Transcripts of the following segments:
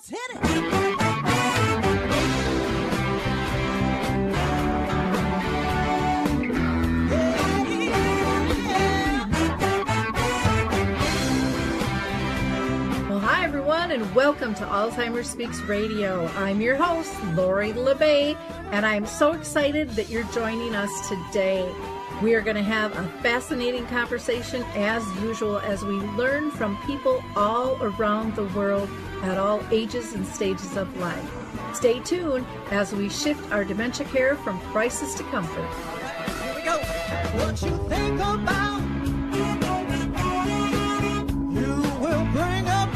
Let's hit it. Hi, everyone, and welcome to Alzheimer Speaks Radio. I'm your host, Lori LeBay, and I'm so excited that you're joining us today. We are going to have a fascinating conversation, as usual, as we learn from people all around the world at all ages and stages of life. Stay tuned as we shift our dementia care from crisis to comfort. Here we go. What you think about, you will bring about.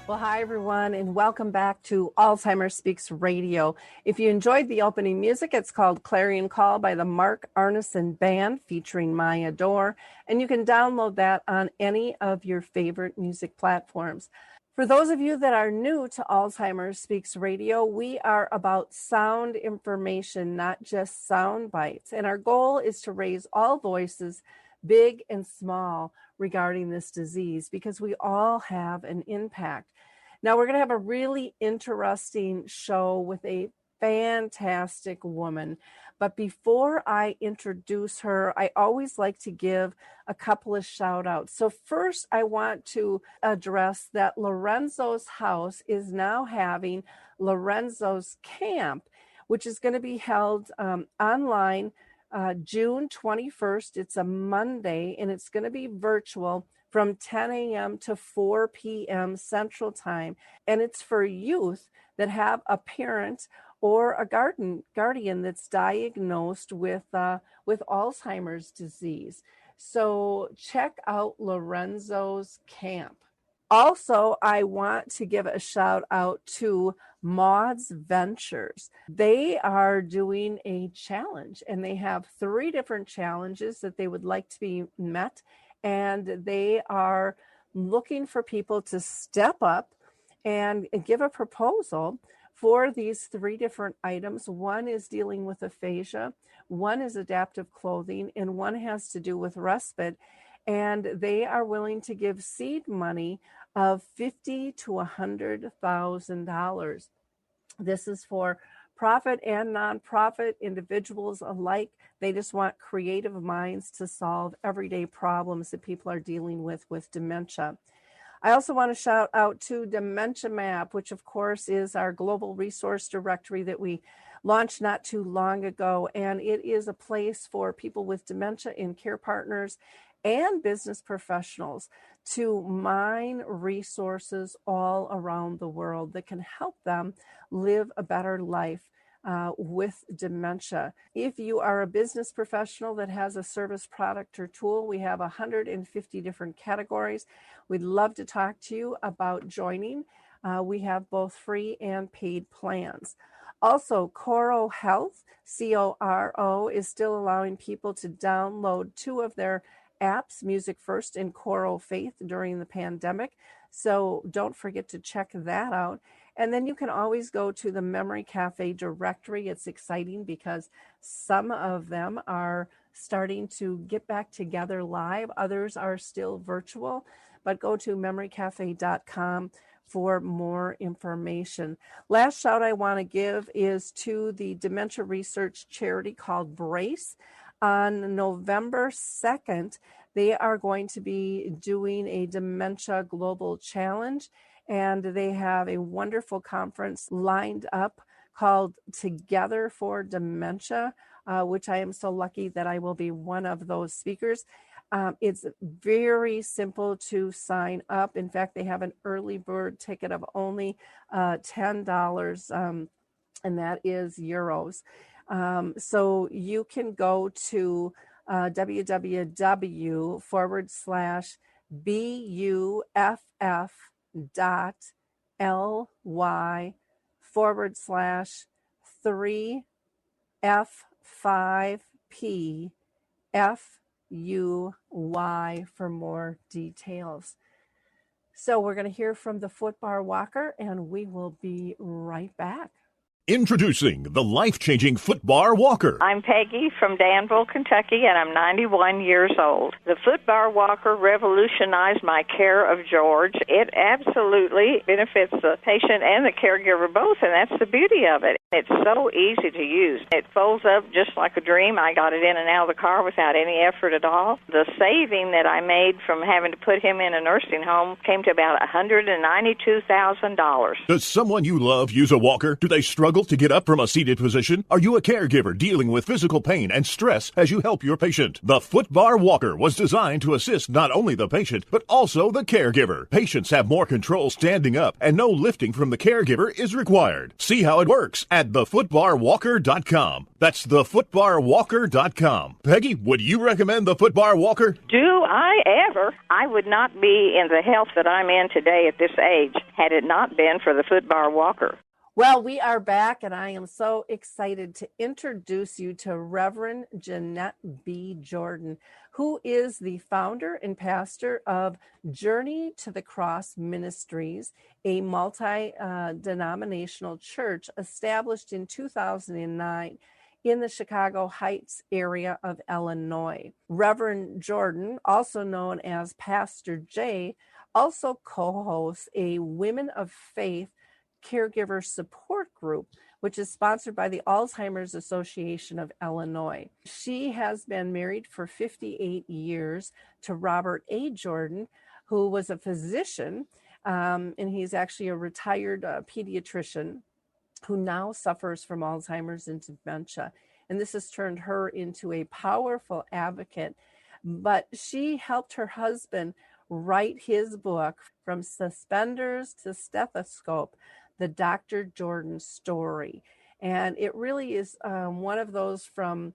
Well, hi, everyone, and welcome back to Alzheimer Speaks Radio. If you enjoyed the opening music, it's called Clarion Call by the Mark Arneson Band featuring Maya Dore, and you can download that on any of your favorite music platforms. For those of you that are new to Alzheimer Speaks Radio, we are about sound information, not just sound bites, and our goal is to raise all voices, big and small, regarding this disease, because we all have an impact. Now, we're going to have a really interesting show with a fantastic woman. But before I introduce her, I always like to give a couple of shout outs. So first, I want to address that Lorenzo's House is now having Lorenzo's Camp, which is going to be held online June 21st. It's a Monday, and it's going to be virtual from 10 a.m. to 4 p.m. Central Time. And it's for youth that have a parent or a guardian that's diagnosed with Alzheimer's disease. So check out Lorenzo's Camp. Also, I want to give a shout out to Maud's Ventures. They are doing a challenge, and they have 3 different challenges that they would like to be met. And they are looking for people to step up and give a proposal for these 3 different items. One is dealing with aphasia, one is adaptive clothing, and one has to do with respite. And they are willing to give seed money of $50,000 to $100,000. This is for profit and nonprofit individuals alike. They just want creative minds to solve everyday problems that people are dealing with dementia. I also want to shout out to Dementia Map, which of course is our global resource directory that we launched not too long ago. And it is a place for people with dementia and care partners and business professionals to mine resources all around the world that can help them live a better life with dementia. If you are a business professional that has a service, product, or tool, we have 150 different categories. We'd love to talk to you about joining. We have both free and paid plans. Also, Coro Health, CORO, is still allowing people to download 2 of their apps, Music First and Coro Faith, during the pandemic. So don't forget to check that out. And then you can always go to the Memory Cafe directory. It's exciting because some of them are starting to get back together live. Others are still virtual, but go to memorycafe.com for more information. Last shout I want to give is to the dementia research charity called Brace. On November 2nd, they are going to be doing a Dementia Global Challenge, and they have a wonderful conference lined up called Together for Dementia, which I am so lucky that I will be one of those speakers. It's very simple to sign up. In fact, they have an early bird ticket of only $10, and that is euros. So you can go to www.buff.ly/3F5PFUY for more details. So we're going to hear from the footbar walker, and we will be right back. Introducing the life-changing Footbar Walker. I'm Peggy from Danville, Kentucky, and I'm 91 years old. The Footbar Walker revolutionized my care of George. It absolutely benefits the patient and the caregiver both, and that's the beauty of it. It's so easy to use. It folds up just like a dream. I got it in and out of the car without any effort at all. The saving that I made from having to put him in a nursing home came to about $192,000. Does someone you love use a walker? Do they struggle to get up from a seated position? Are you a caregiver dealing with physical pain and stress as you help your patient? The Footbar Walker was designed to assist not only the patient, but also the caregiver. Patients have more control standing up, and no lifting from the caregiver is required. See how it works at thefootbarwalker.com. That's thefootbarwalker.com. Peggy, would you recommend the Footbar Walker? Do I ever? I would not be in the health that I'm in today at this age had it not been for the Footbar Walker. Well, we are back, and I am so excited to introduce you to Reverend Jeanette B. Jordan, who is the founder and pastor of Journey to the Cross Ministries, a multi-denominational church established in 2009 in the Chicago Heights area of Illinois. Reverend Jordan, also known as Pastor J, also co-hosts a Women of Faith caregiver support group, which is sponsored by the Alzheimer's Association of Illinois. She has been married for 58 years to Robert A. Jordan, who was a physician, and he's actually a retired pediatrician who now suffers from Alzheimer's and dementia. And this has turned her into a powerful advocate. But she helped her husband write his book, From Suspenders to Stethoscope, the Dr. Jordan story. And it really is one of those from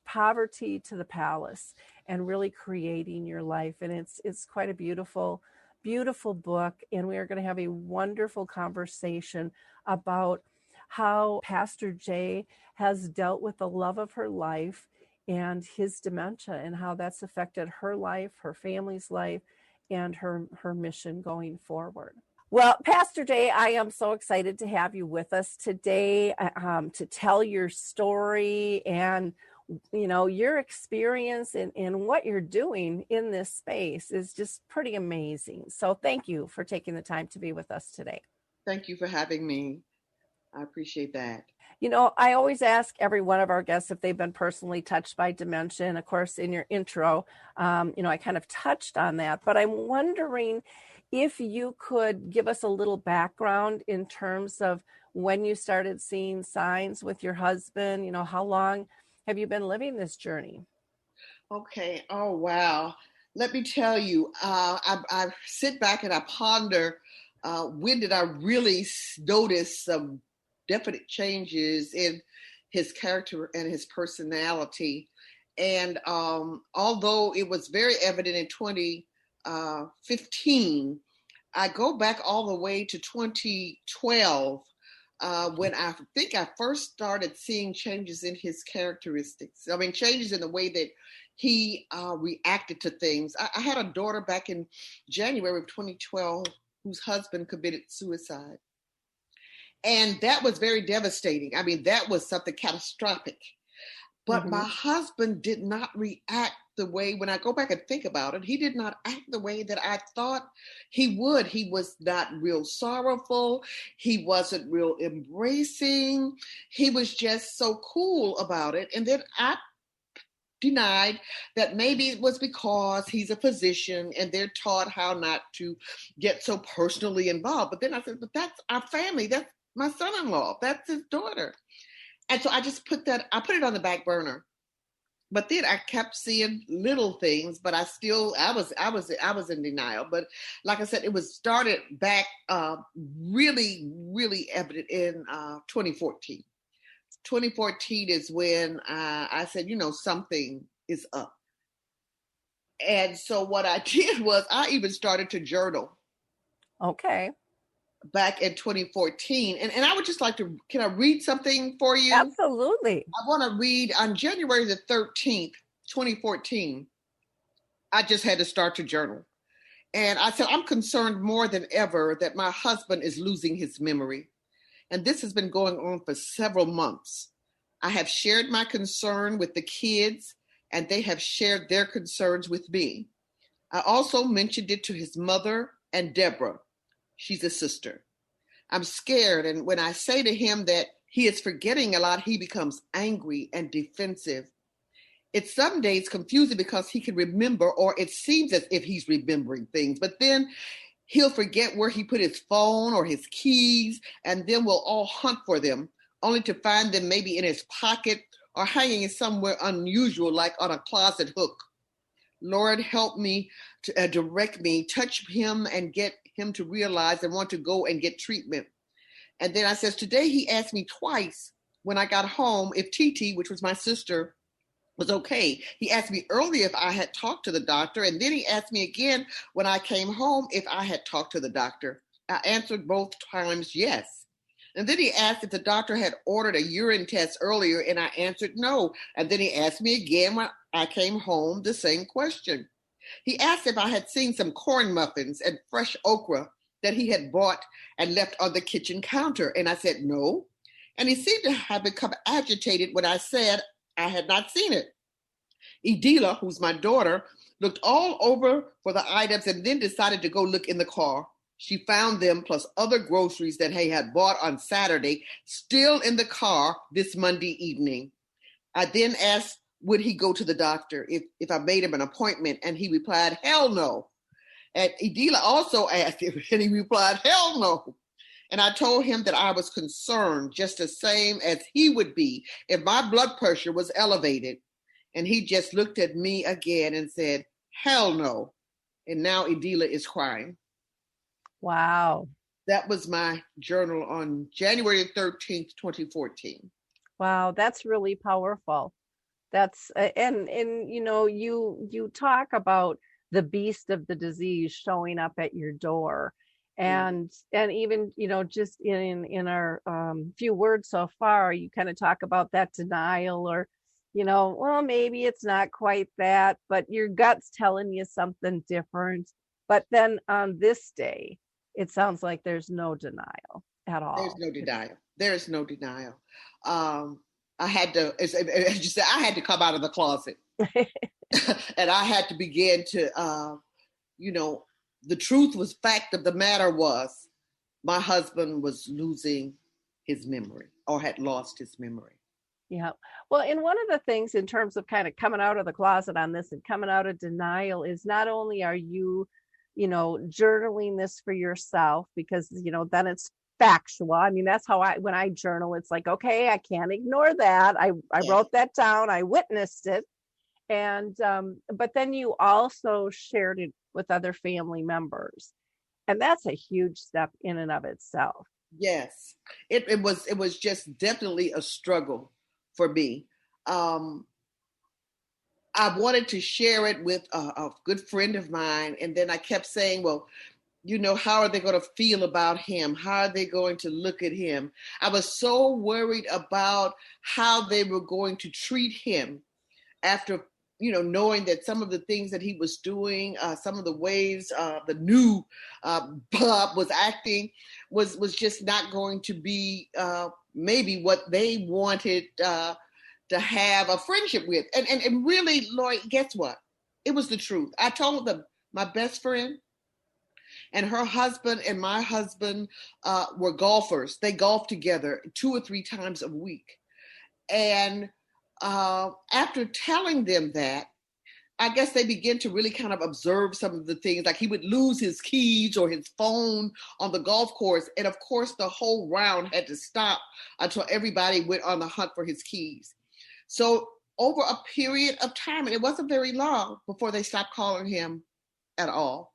poverty to the palace and really creating your life. And it's quite a beautiful book. And we are going to have a wonderful conversation about how Pastor Jay has dealt with the love of her life and his dementia and how that's affected her life, her family's life, and her mission going forward. Well, Pastor Jay, I am so excited to have you with us today to tell your story and, you know, your experience and what you're doing in this space is just pretty amazing. So thank you for taking the time to be with us today. Thank you for having me. I appreciate that. You know, I always ask every one of our guests if they've been personally touched by dementia. And of course, in your intro, I kind of touched on that, but I'm wondering if you could give us a little background in terms of when you started seeing signs with your husband. You know, how long have you been living this journey? Okay. Oh, wow. Let me tell you, I sit back and I ponder, when did I really notice some definite changes in his character and his personality? And although it was very evident in 2015, I go back all the way to 2012 when I think I first started seeing changes in his characteristics. I mean, changes in the way that he reacted to things. I had a daughter back in January of 2012 whose husband committed suicide. And that was very devastating. I mean, that was something catastrophic. But my husband did not react the way, when I go back and think about it, he did not act the way that I thought he would. He was not real sorrowful. He wasn't real embracing. He was just so cool about it. And then I denied that maybe it was because he's a physician and they're taught how not to get so personally involved. But then I said, but that's our family. That's my son-in-law. That's his daughter. And so I just put it on the back burner. But then I kept seeing little things, but I was in denial. But like I said, it was started back really, really evident in 2014. 2014 is when I said, something is up. And so what I did was I even started to journal. Okay. Back in 2014. And I would just like to, can I read something for you? Absolutely. I want to read on January the 13th, 2014. I just had to start to journal. And I said, I'm concerned more than ever that my husband is losing his memory. And this has been going on for several months. I have shared my concern with the kids, and they have shared their concerns with me. I also mentioned it to his mother and Deborah. She's a sister. I'm scared, and when I say to him that he is forgetting a lot, he becomes angry and defensive. It's some days confusing because he can remember, or it seems as if he's remembering things, but then he'll forget where he put his phone or his keys, and then we'll all hunt for them, only to find them maybe in his pocket or hanging somewhere unusual, like on a closet hook. Lord, help me, to direct me, touch him and get him to realize and want to go and get treatment. And then I says, today he asked me twice when I got home if TT, which was my sister, was okay. He asked me earlier if I had talked to the doctor, and then he asked me again when I came home if I had talked to the doctor. I answered both times yes. And then he asked if the doctor had ordered a urine test earlier, and I answered no. And then he asked me again when I came home the same question. He asked if I had seen some corn muffins and fresh okra that he had bought and left on the kitchen counter, and I said no. And he seemed to have become agitated when I said I had not seen it. Edila, who's my daughter, looked all over for the items and then decided to go look in the car. She found them plus other groceries that he had bought on Saturday still in the car this Monday evening. I then asked, would he go to the doctor if I made him an appointment? And he replied, hell no. And Edila also asked him, and he replied, hell no. And I told him that I was concerned just the same as he would be if my blood pressure was elevated. And he just looked at me again and said, hell no. And now Edila is crying. Wow. That was my journal on January 13th, 2014. Wow, that's really powerful. That's and you know, you talk about the beast of the disease showing up at your door. And even, you know, just in our few words so far, you kind of talk about that denial, or, you know, well, maybe it's not quite that, but your gut's telling you something different. But then on this day, it sounds like there's no denial at all. There's no denial. There is no denial. I had to, as you said, I had to come out of the closet. And I had to begin to, you know, the truth was, fact of the matter was, my husband was losing his memory, or had lost his memory. Yeah. Well, and one of the things in terms of kind of coming out of the closet on this and coming out of denial is not only are you, you know, journaling this for yourself, because, you know, then it's factual. I mean, that's how when I journal, it's like, okay, I can't ignore that. I wrote that down. I witnessed it. And, but then you also shared it with other family members. And that's a huge step in and of itself. Yes, it was just definitely a struggle for me. I wanted to share it with a good friend of mine. And then I kept saying, well, you know, how are they going to feel about him? How are they going to look at him? I was so worried about how they were going to treat him after, you know, knowing that some of the things that he was doing, some of the ways the new Bob was acting was just not going to be maybe what they wanted to have a friendship with. And really, Lloyd, guess what? It was the truth. I told them, my best friend and her husband and my husband were golfers. They golfed together 2 or 3 times a week. And after telling them that, I guess they began to really kind of observe some of the things, like he would lose his keys or his phone on the golf course. And of course, the whole round had to stop until everybody went on the hunt for his keys. So over a period of time, and it wasn't very long before they stopped calling him at all.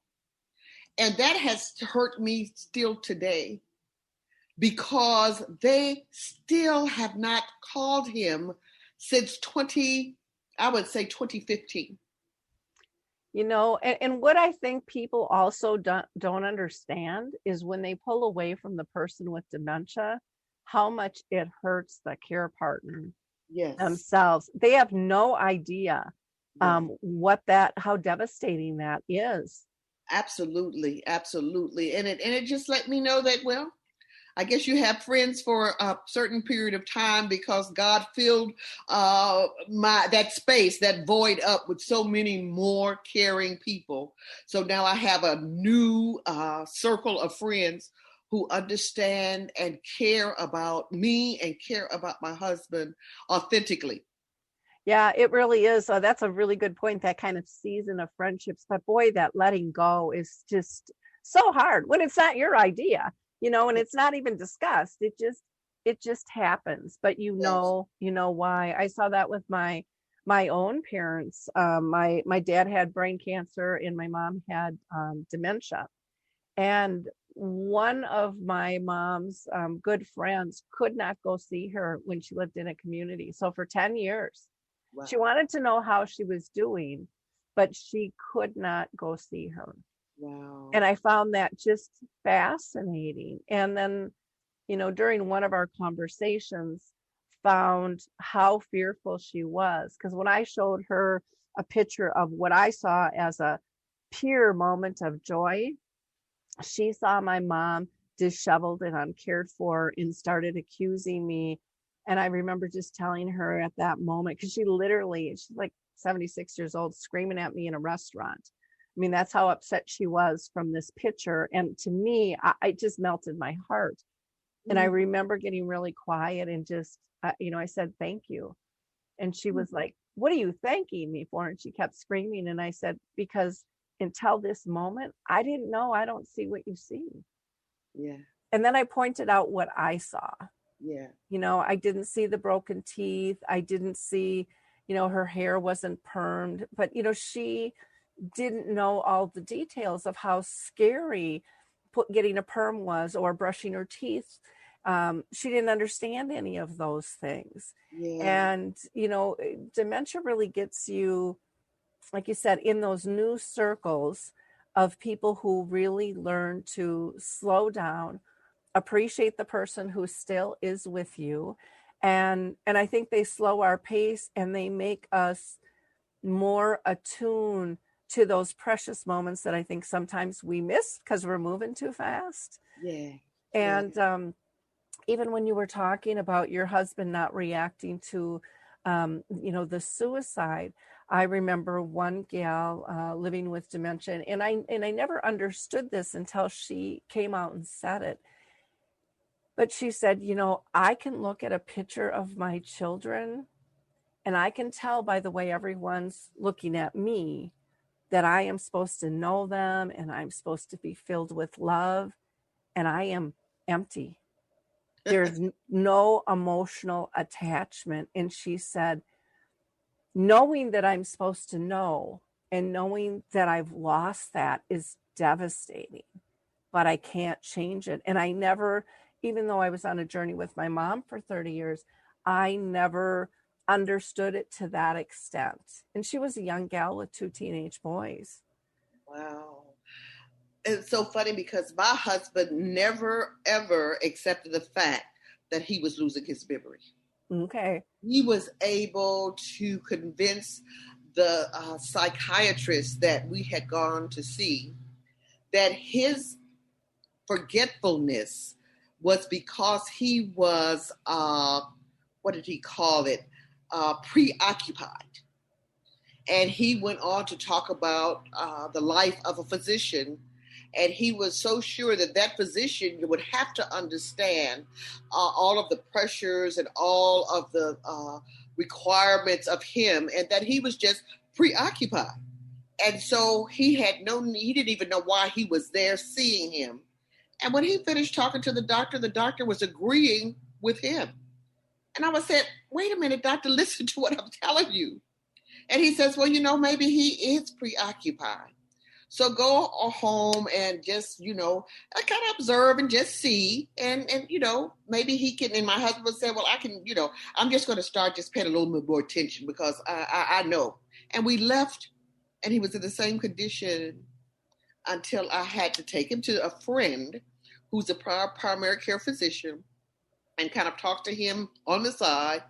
And that has hurt me still today, because they still have not called him since 2015. You know, and what I think people also don't understand is when they pull away from the person with dementia, how much it hurts the care partner themselves. They have no idea how devastating that is. Absolutely. And it just let me know that, well, I guess you have friends for a certain period of time because God filled that space, that void up with so many more caring people. So now I have a new circle of friends who understand and care about me and care about my husband authentically. Yeah, it really is. That's a really good point, that kind of season of friendships. But boy, that letting go is just so hard when it's not your idea, and it's not even discussed. It just happens. But Yes. you know why. I saw that with my own parents. My dad had brain cancer and my mom had dementia. And one of my mom's good friends could not go see her when she lived in a community. So for 10 years, Wow. she wanted to know how she was doing, but she could not go see her. Wow. And I found that just fascinating. And then, during one of our conversations, found how fearful she was. Because when I showed her a picture of what I saw as a pure moment of joy, she saw my mom disheveled and uncared for and started accusing me. And I remember just telling her at that moment, because she's like 76 years old, screaming at me in a restaurant. I mean, that's how upset she was from this picture. And to me, I just melted my heart. And I remember getting really quiet and just, I said, thank you. And she was like, what are you thanking me for? And she kept screaming. And I said, because until this moment, I didn't know. I don't see what you see. Yeah. And then I pointed out what I saw. Yeah. I didn't see the broken teeth. I didn't see, her hair wasn't permed, but, she didn't know all the details of how scary getting a perm was or brushing her teeth. She didn't understand any of those things. Yeah. And, dementia really gets you, like you said, in those new circles of people who really learn to slow down, appreciate the person who still is with you. And I think they slow our pace and they make us more attuned to those precious moments that I think sometimes we miss because we're moving too fast. Yeah. And even when you were talking about your husband not reacting to, the suicide, I remember one gal living with dementia, and I never understood this until she came out and said it. But she said, I can look at a picture of my children and I can tell by the way everyone's looking at me that I am supposed to know them and I'm supposed to be filled with love, and I am empty. There's no emotional attachment. And she said, knowing that I'm supposed to know and knowing that I've lost that is devastating, but I can't change it. And I never, even though I was on a journey with my mom for 30 years, I never understood it to that extent. And she was a young gal with 2 teenage boys. Wow. It's so funny because my husband never, ever accepted the fact that he was losing his memory. Okay. He was able to convince the psychiatrist that we had gone to see that his forgetfulness was because he was, what did he call it, preoccupied. And he went on to talk about the life of a physician. And he was so sure that that physician would have to understand all of the pressures and all of the requirements of him, and that he was just preoccupied. And so he didn't even know why he was there seeing him. And when he finished talking to the doctor was agreeing with him. And I was saying, wait a minute, doctor, listen to what I'm telling you. And he says, well, maybe he is preoccupied. So go home and just, kind of observe and just see. And maybe he can, and my husband said, well, I can, I'm just going to start just paying a little bit more attention because I know. And we left and he was in the same condition until I had to take him to a friend who's a primary care physician and kind of talk to him on the side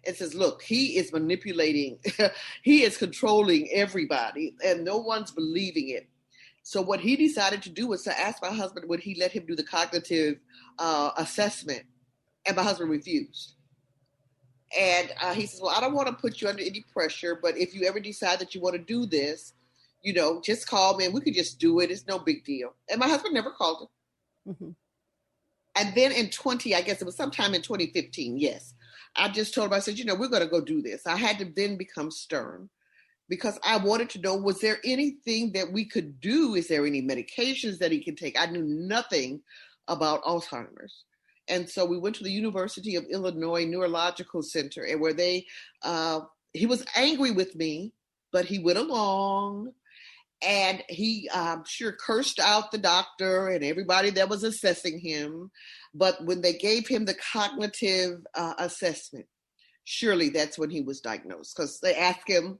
and says, look, he is manipulating. He is controlling everybody and no one's believing it. So what he decided to do was to ask my husband, would he let him do the cognitive assessment? And my husband refused. And he says, well, I don't want to put you under any pressure, but if you ever decide that you want to do this, just call me and we could just do it. It's no big deal. And my husband never called him. Mm-hmm. And then I guess it was sometime in 2015, yes, I just told him, I said, we're going to go do this. I had to then become stern because I wanted to know, was there anything that we could do? Is there any medications that he can take? I knew nothing about Alzheimer's. And so we went to the University of Illinois Neurological Center, and where he was angry with me, but he went along, and he sure cursed out the doctor and everybody that was assessing him. But when they gave him the cognitive assessment, surely that's when he was diagnosed, because they asked him,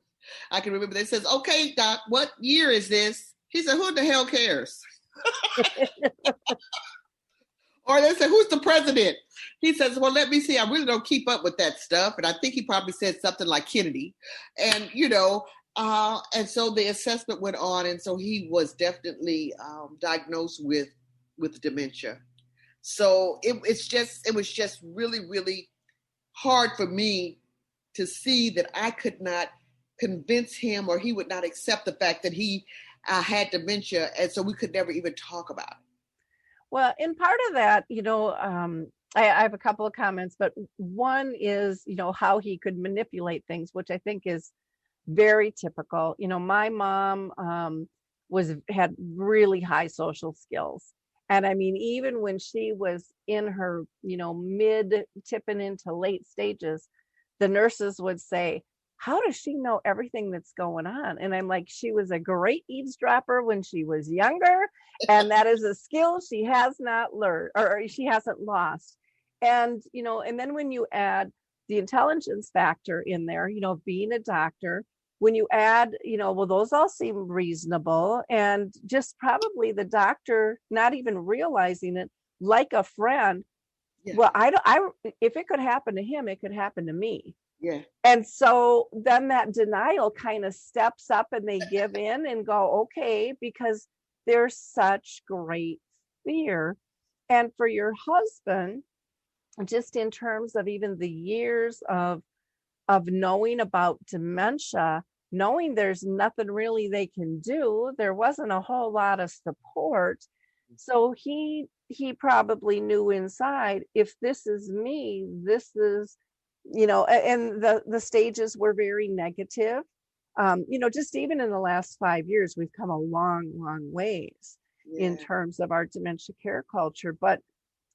I can remember, they says, okay, doc, what year is this? He said, who the hell cares? Or they said, who's the president? He says, well, let me see. I really don't keep up with that stuff. And I think he probably said something like Kennedy. And, and so the assessment went on. And so he was definitely diagnosed with dementia. So it was just really, really hard for me to see that I could not convince him, or he would not accept the fact that he had dementia. And so we could never even talk about it. Well, in part of that, I have a couple of comments, but one is, how he could manipulate things, which I think is very typical. My mom had really high social skills. And I mean, even when she was in her, mid tipping into late stages, the nurses would say, how does she know everything that's going on? And I'm like, she was a great eavesdropper when she was younger. And that is a skill she has not learned, or she hasn't lost. And, and then when you add the intelligence factor in there, being a doctor, when you add, well, those all seem reasonable. And just probably the doctor not even realizing it, like a friend. Yeah. Well, if it could happen to him, it could happen to me. Yeah. And so then that denial kind of steps up and they give in and go, okay, because there's such great fear. And for your husband, just in terms of even the years of knowing about dementia, knowing there's nothing really they can do, there wasn't a whole lot of support. So he probably knew inside, if this is me, this is, and the stages were very negative. Just even in the last 5 years, we've come a long, long ways in terms of our dementia care culture. But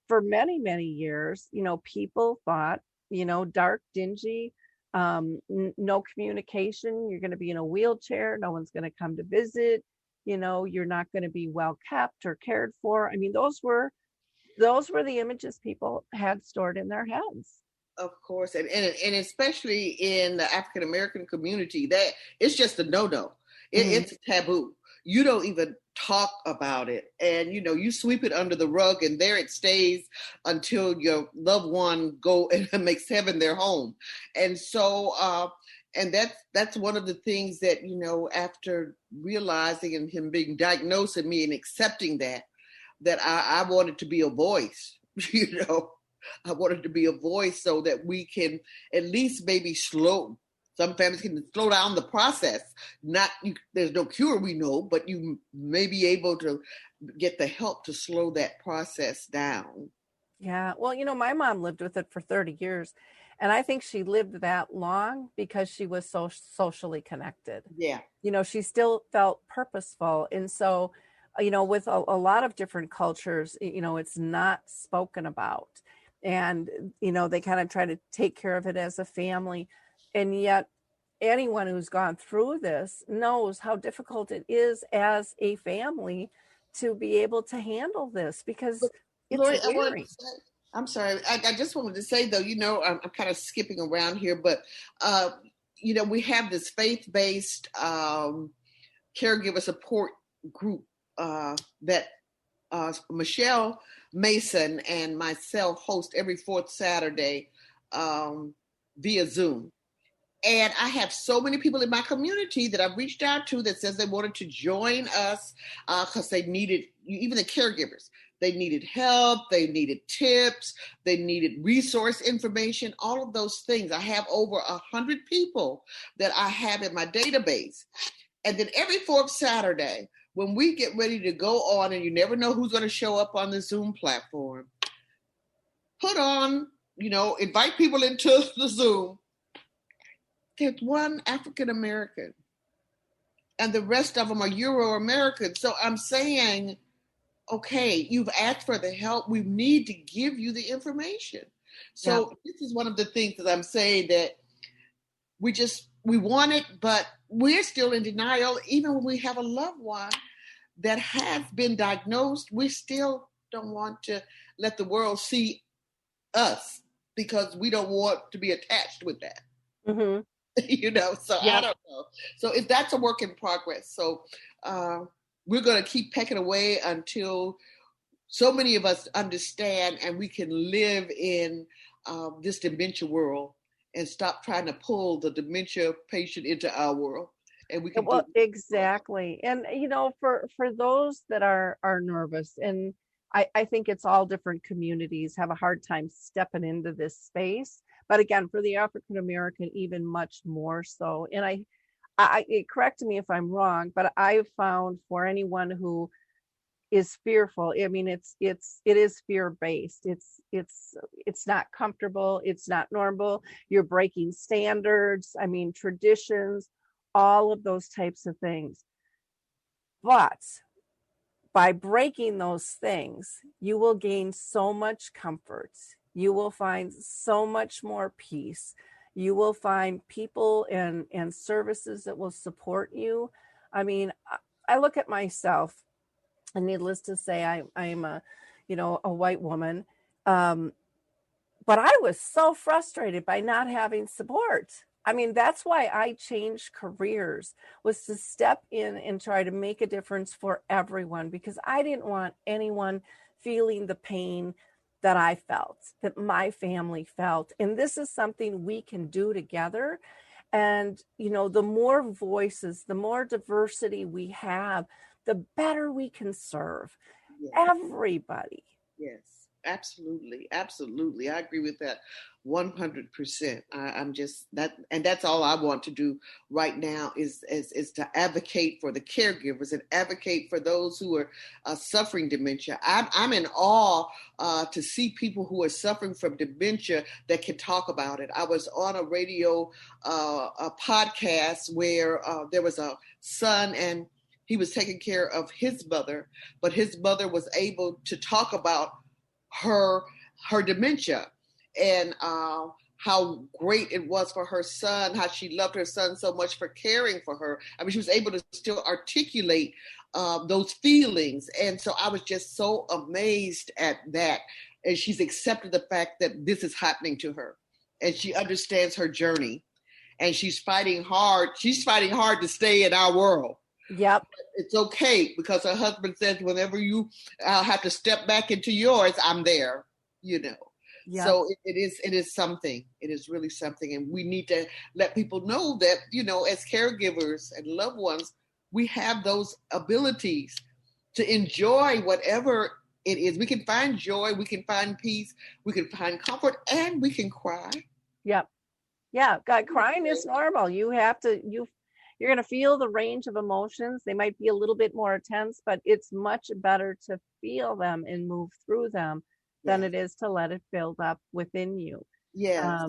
for many, many years, people thought, dark, dingy, no communication, you're going to be in a wheelchair, no one's going to come to visit, you're not going to be well kept or cared for. I mean, those were the images people had stored in their heads. Of course, and especially in the African American community, that it's just a no-no. It's a taboo. You don't even talk about it, and you sweep it under the rug, and there it stays until your loved one go and makes heaven their home. And so, and that's one of the things that after realizing and him being diagnosed and me and accepting that I wanted to be a voice, I wanted to be a voice so that we can at least maybe some families can slow down the process. There's no cure, we know, but you may be able to get the help to slow that process down. Yeah. Well, my mom lived with it for 30 years. And I think she lived that long because she was so socially connected. Yeah. She still felt purposeful. And so, with a lot of different cultures, it's not spoken about. And, they kind of try to take care of it as a family. And yet anyone who's gone through this knows how difficult it is as a family to be able to handle this, because it's Lori, weary. I'm sorry. I just wanted to say, though, I'm kind of skipping around here, but, we have this faith-based caregiver support group that Michelle Mason and myself host every fourth Saturday via Zoom. And I have so many people in my community that I've reached out to that says they wanted to join us because they needed, even the caregivers, they needed help, they needed tips, they needed resource information, all of those things. I have over 100 people that I have in my database. And then every fourth Saturday, when we get ready to go on, and you never know who's going to show up on the Zoom platform, put on, invite people into the Zoom. There's one African American, and the rest of them are Euro American. So I'm saying, okay, you've asked for the help. We need to give you the information. So This is one of the things that I'm saying, that we want it, but we're still in denial. Even when we have a loved one that has been diagnosed, we still don't want to let the world see us because we don't want to be attached with that. Mm-hmm. So I don't know. So if that's a work in progress. So we're going to keep pecking away until so many of us understand and we can live in this dementia world and stop trying to pull the dementia patient into our world. And we can exactly. And for those that are nervous, and I think it's all different communities have a hard time stepping into this space. But again, for the African American, even much more so. And I correct me if I'm wrong, but I've found for anyone who is fearful, I mean, it is fear-based. It's not comfortable. It's not normal. You're breaking standards. I mean, traditions, all of those types of things. But by breaking those things, you will gain so much comfort. You will find so much more peace. You will find people and services that will support you. I mean, I look at myself, and needless to say, I'm a white woman. But I was so frustrated by not having support. I mean, that's why I changed careers, was to step in and try to make a difference for everyone, because I didn't want anyone feeling the pain that I felt, that my family felt. And this is something we can do together. And, the more voices, the more diversity we have, the better we can serve everybody. Yes, absolutely. Absolutely. I agree with that 100%. I'm just that, and that's all I want to do right now is to advocate for the caregivers and advocate for those who are suffering dementia. I'm in awe to see people who are suffering from dementia that can talk about it. I was on a radio a podcast where there was a son, and he was taking care of his mother, but his mother was able to talk about her dementia and how great it was for her son, how she loved her son so much for caring for her. I mean, she was able to still articulate those feelings. And so I was just so amazed at that. And she's accepted the fact that this is happening to her. And she understands her journey. And she's fighting hard. She's fighting hard to stay in our world. Yep. But it's okay, because her husband says, whenever you have to step back into yours, I'm there, Yep. So it is something. It is really something. And we need to let people know that, as caregivers and loved ones, we have those abilities to enjoy whatever it is. We can find joy, we can find peace, we can find comfort, and we can cry. Yep. Yeah. God, crying is normal. You're going to feel the range of emotions. They might be a little bit more intense, but it's much better to feel them and move through them than it is to let it build up within you. Yeah.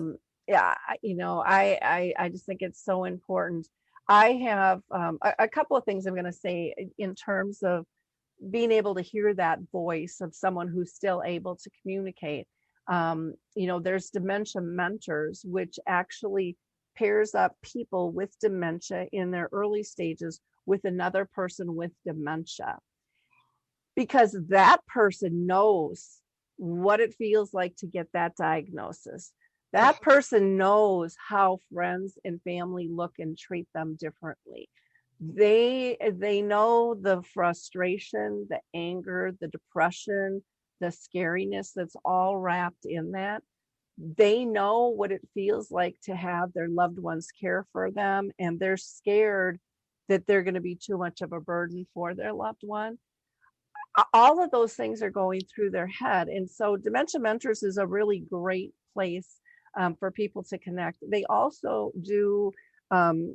I just think it's so important. I have a couple of things I'm going to say in terms of being able to hear that voice of someone who's still able to communicate. There's dementia mentors, which actually pairs up people with dementia in their early stages with another person with dementia, because that person knows what it feels like to get that diagnosis. That person knows how friends and family look and treat them differently. They know the frustration, the anger, the depression, the scariness that's all wrapped in that. they know what it feels like to have their loved ones care for them, and they're scared that they're going to be too much of a burden for their loved one. All of those things are going through their head. And so Dementia Mentors is a really great place for people to connect. They also do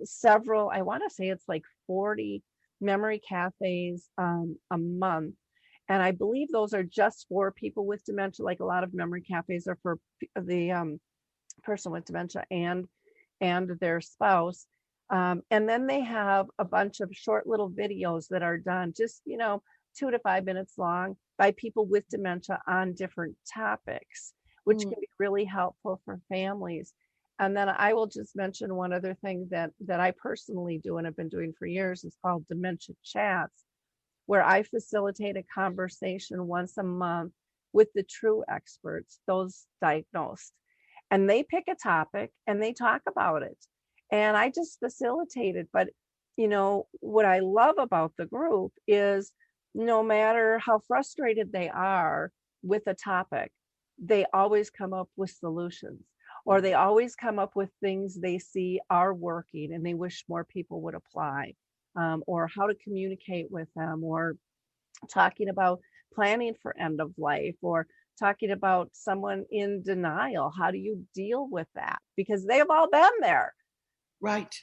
several, I want to say it's like 40 memory cafes a month. And I believe those are just for people with dementia. Like a lot of memory cafes are for the person with dementia and their spouse. And then they have a bunch of short little videos that are done just, 2 to 5 minutes long by people with dementia on different topics, which can be really helpful for families. And then I will just mention one other thing that I personally do and have been doing for years is called Dementia Chats, where I facilitate a conversation once a month with the true experts, those diagnosed. And they pick a topic and they talk about it. And I just facilitate it. But, what I love about the group is no matter how frustrated they are with a topic, they always come up with solutions, or they always come up with things they see are working and they wish more people would apply, or how to communicate with them, or talking about planning for end of life, or talking about someone in denial. How do you deal with that? Because they have all been there. Right.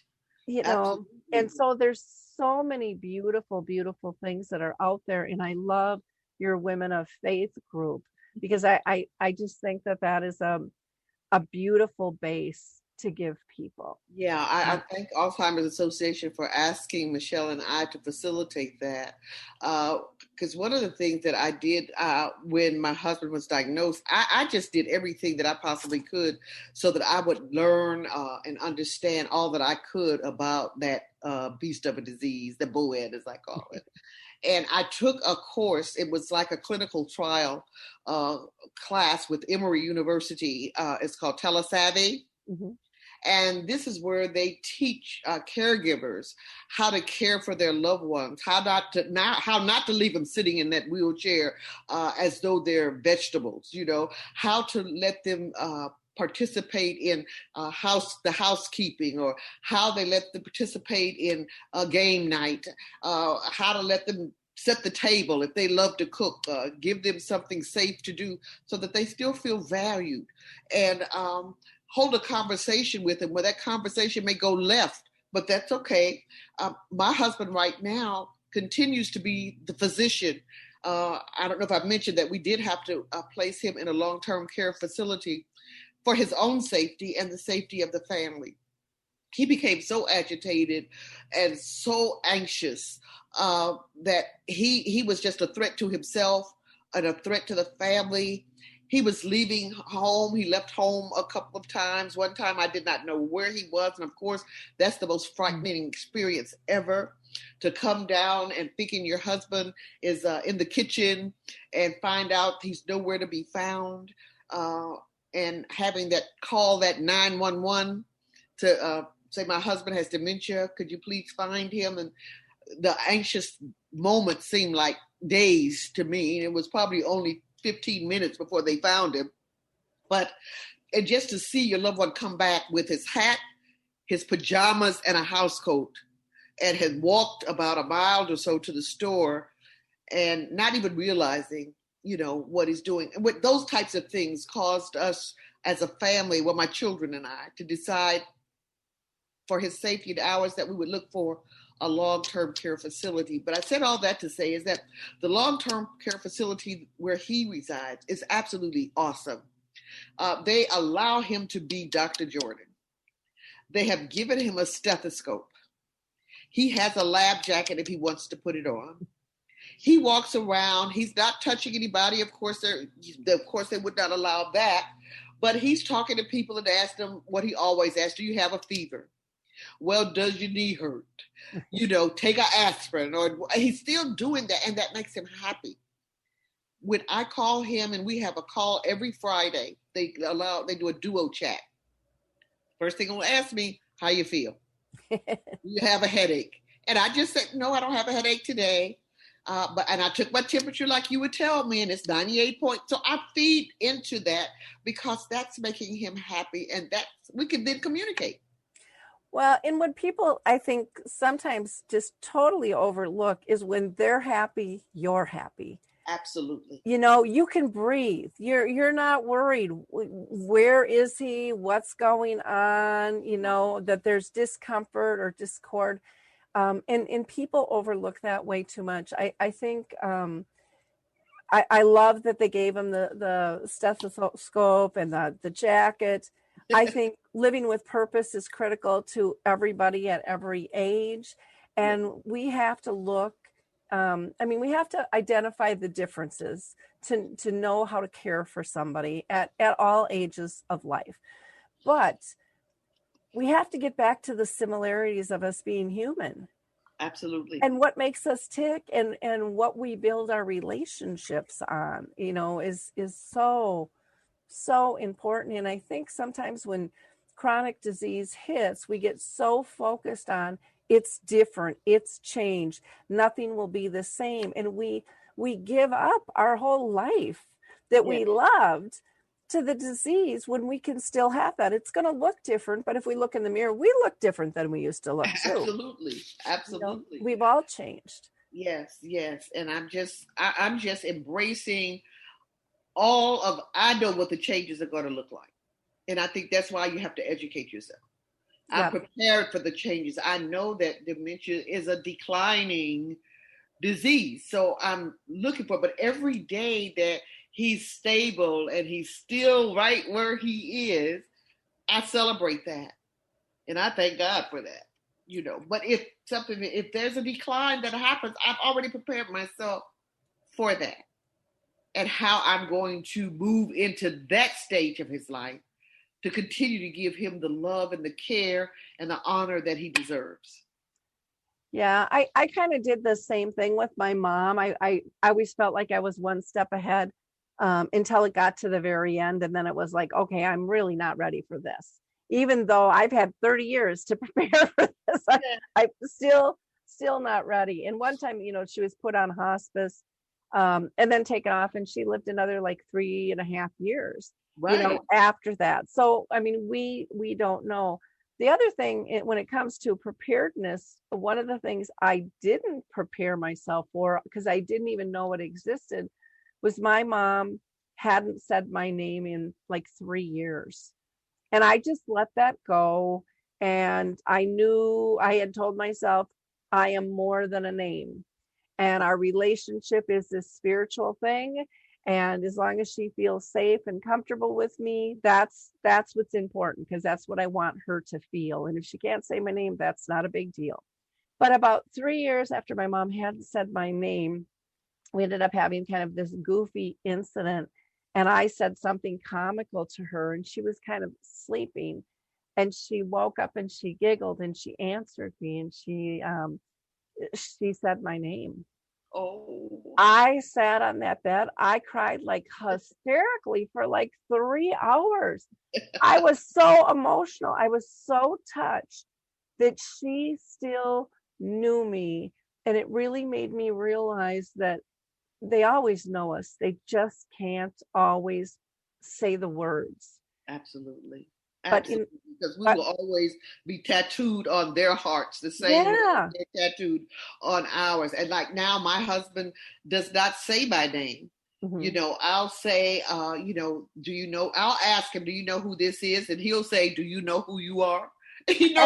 Absolutely. And so there's so many beautiful, beautiful things that are out there. And I love your Women of Faith group, because I just think that is a beautiful base to give people. Yeah, I thank Alzheimer's Association for asking Michelle and I to facilitate that. Because one of the things that I did when my husband was diagnosed, I just did everything that I possibly could so that I would learn and understand all that I could about that beast of a disease, the BOED as I call it. And I took a course. It was like a clinical trial class with Emory University. It's called Telesavvy. Mm-hmm. And this is where they teach caregivers how to care for their loved ones, how not to leave them sitting in that wheelchair as though they're vegetables, how to let them participate in the housekeeping, or how they let them participate in a game night, how to let them set the table if they love to cook, give them something safe to do so that they still feel valued, and hold a conversation with them where that conversation may go left, but that's okay. My husband right now continues to be the physician. I don't know if I've mentioned that we did have to place him in a long-term care facility for his own safety and the safety of the family. He became so agitated and so anxious that he was just a threat to himself and a threat to the family. He was leaving home. He left home a couple of times. One time I did not know where he was. And of course, that's the most frightening experience ever, to come down and thinking your husband is in the kitchen and find out he's nowhere to be found. And having that call that 911 to say, my husband has dementia. Could you please find him? And the anxious moments seemed like days to me. It was probably only 15 minutes before they found him. And just to see your loved one come back with his hat, his pajamas, and a house coat, and had walked about a mile or so to the store and not even realizing, what he's doing. And with those types of things caused us as a family, my children and I, to decide for his safety and ours that we would look for a long-term care facility. But I said all that to say is that the long-term care facility where he resides is absolutely awesome. They allow him to be Dr. Jordan. They have given him a stethoscope. He has a lab jacket if he wants to put it on. He walks around. He's not touching anybody. Of course, they would not allow that. But he's talking to people and ask them what he always asks: do you have a fever? Well, does your knee hurt? Take an aspirin. Or he's still doing that, and that makes him happy. When I call him, and we have a call every Friday, they do a duo chat. First thing he'll ask me, how you feel? Do you have a headache? And I just said, no, I don't have a headache today. And I took my temperature like you would tell me, and it's 98 points. So I feed into that because that's making him happy, and we can then communicate. Well, and what people, I think, sometimes just totally overlook is when they're happy, you're happy. Absolutely. You can breathe. You're not worried. Where is he? What's going on? That there's discomfort or discord. And people overlook that way too much. I think I love that they gave him the stethoscope and the jacket. I think living with purpose is critical to everybody at every age. And we have to look, we have to identify the differences to know how to care for somebody at all ages of life. But we have to get back to the similarities of us being human. Absolutely. And what makes us tick and what we build our relationships on, is so important. And I think sometimes when chronic disease hits, we get so focused on it's different, it's changed, nothing will be the same. And we give up our whole life that we loved to the disease when we can still have that. It's going to look different, but if we look in the mirror, we look different than we used to look too. Absolutely. We've all changed. Yes. And I'm just embracing I know what the changes are going to look like. And I think that's why you have to educate yourself. I'm prepared for the changes. I know that dementia is a declining disease. So I'm looking for, but every day that he's stable and he's still right where he is, I celebrate that. And I thank God for that, but if there's a decline that happens, I've already prepared myself for that and how I'm going to move into that stage of his life to continue to give him the love and the care and the honor that he deserves. Yeah, I kind of did the same thing with my mom. I always felt like I was one step ahead until it got to the very end. And then it was like, okay, I'm really not ready for this. Even though I've had 30 years to prepare for this, I'm still not ready. And one time, she was put on hospice and then taken off, and she lived another like 3.5 years, after that. So, we don't know. The other thing, when it comes to preparedness, one of the things I didn't prepare myself for, because I didn't even know it existed, was my mom hadn't said my name in like 3 years. And I just let that go. And I knew I had told myself, I am more than a name. And our relationship is this spiritual thing. And as long as she feels safe and comfortable with me, that's what's important, because that's what I want her to feel. And if she can't say my name, that's not a big deal. But about 3 years after my mom hadn't said my name, we ended up having kind of this goofy incident. And I said something comical to her, and she was kind of sleeping. And she woke up and she giggled and she answered me, and she said my name. Oh. I sat on that bed. I cried like hysterically for like 3 hours. I was so emotional. I was so touched that she still knew me. And it really made me realize that they always know us. They just can't always say the words. Absolutely. Absolutely. Because we will always be tattooed on their hearts the same way they're tattooed on ours. And like now, my husband does not say my name. Mm-hmm. I'll say, I'll ask him, do you know who this is? And he'll say, do you know who you are? And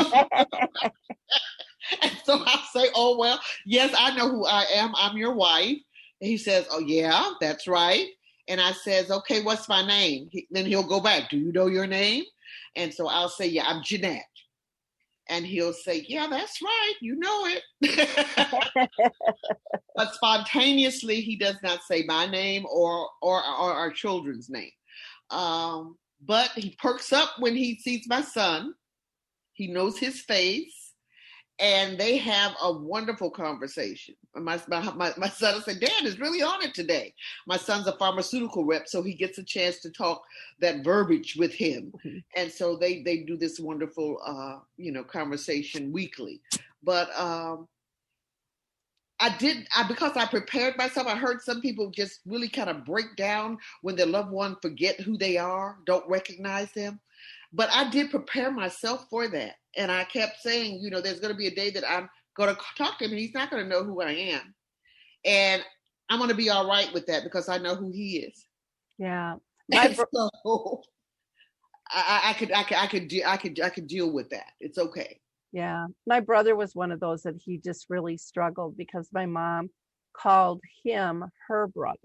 so I'll say, oh, well, yes, I know who I am. I'm your wife. And he says, oh, yeah, that's right. And I says, okay, what's my name? Then he'll go back. Do you know your name? And so I'll say, yeah, I'm Jeanette. And he'll say, yeah, that's right. You know it. But spontaneously, he does not say my name or our children's name. But he perks up when he sees my son. He knows his face. And they have a wonderful conversation. My son will say, Dad is really on it today. My son's a pharmaceutical rep, so he gets a chance to talk that verbiage with him. Mm-hmm. And so they do this wonderful, conversation weekly. But because I prepared myself. I heard some people just really kind of break down when their loved one forget who they are, don't recognize them. But I did prepare myself for that. And I kept saying, there's going to be a day that I'm going to talk to him and he's not going to know who I am. And I'm going to be all right with that because I know who he is. Yeah. So I could deal with that. It's okay. Yeah. My brother was one of those that he just really struggled because my mom called him her brother.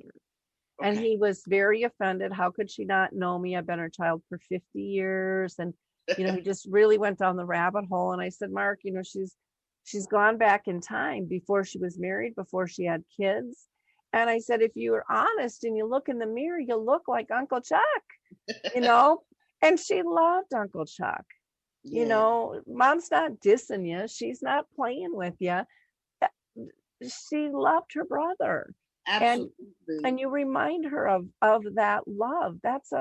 Okay. And he was very offended. How could she not know me? I've been her child for 50 years. And, he just really went down the rabbit hole. And I said, Mark, she's gone back in time before she was married, before she had kids. And I said, if you are honest and you look in the mirror, you look like Uncle Chuck, and she loved Uncle Chuck. Yeah. Mom's not dissing you. She's not playing with you. She loved her brother. Absolutely. And you remind her of that love. That's